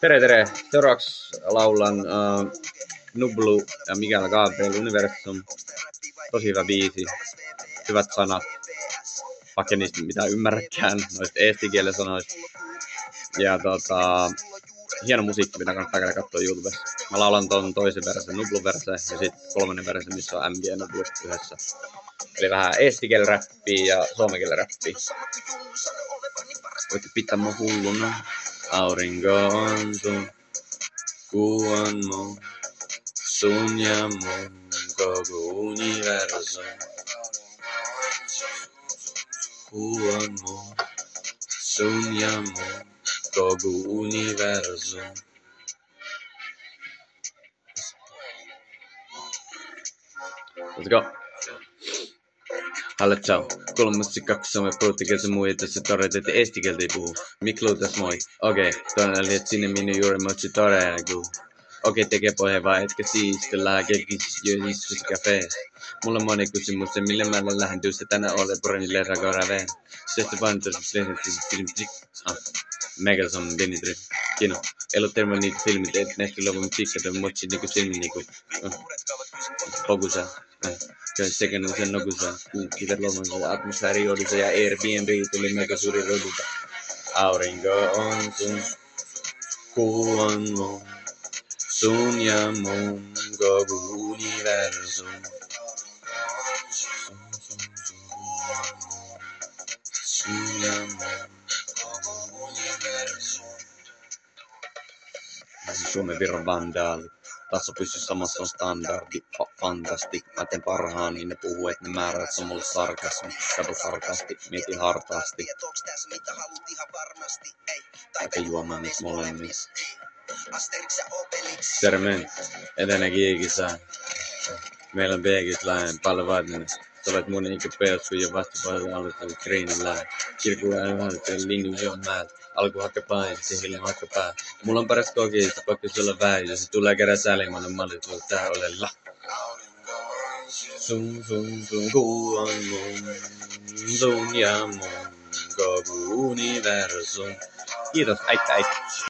Tere, tere! Seuraavaksi laulan Nublu ja Miguel Gabriel Universum. Tosi hyvä biisi. Hyvät sanat. Vaikka niistä mitä ymmärräkään noista eesti-kielen sanoista. Ja hieno musiikki, mitä kannattaa käydä katsoa YouTubessa. Mä laulan ton toisen versen, Nublun versen, ja sitten kolmannen versen, missä on MG ja Nublu yhdessä. Eli vähän eesti-kielen räppiä ja suomenkielen räppiä. Voitte pitää mun hulluna. Aurinko on sun, kuu on mun, sun ja mun koko universum. Kuu on mun, sun ja mun koko universum. Let's go. Hallo, ciao. Kolmasti kaksomme puhuttikieltä muu, että se todetaan, että estikieltä ei puhu. Miklu täs moi. Okei, toinen oli, että sinne minun juuri motsi todella. Okei, tekee pohjaa vaan, etkä siistellään, kekis jöjissus kafees. Mulla on moni kysymys, millä mä lähden työstä tänä ole pornille rakoraveen. Sehtä vaan tuossa filmtik. Megas on Benitri. Kino. Elo termo niitä filmit, et nähty luvun musiikka, motsi niinku silmi niinku. Pokusa. Sekä sen nokusa, kiverlomansa, atmosfäärijohdissa ja Airbnb tuli mega suuri rodulta. Aurinko on sun, kuu on mun, sun ja mun koko universum. Sun ja mun koko universum. Suomen virran vandaali. Taso pysyy samassa on standardi, fantastic. Mä teen parhaani, ne puhuu, et ne määrät on mulle sarkasmi. Kato sarkasti, mieti hartaasti. Aika juomaan nyt molemmissa. Serment, etene kiikisään. Meillä on beekit lähen, paljon vaatinen. Sä olet mun ikä peos, kun jo vastapuolella aloittanut greenin lähen. Kirkulla ei vähän, linnu jo määltä. Alku hakka päin, se hiljan hakka pää. Mulla on paras kokista, pakko sulla vähän. Jos se tulee kerran sälimainen malli, tulla tää olella. Sun, kuu on mun, sun ja mun koko universum. Kiitos, äittä.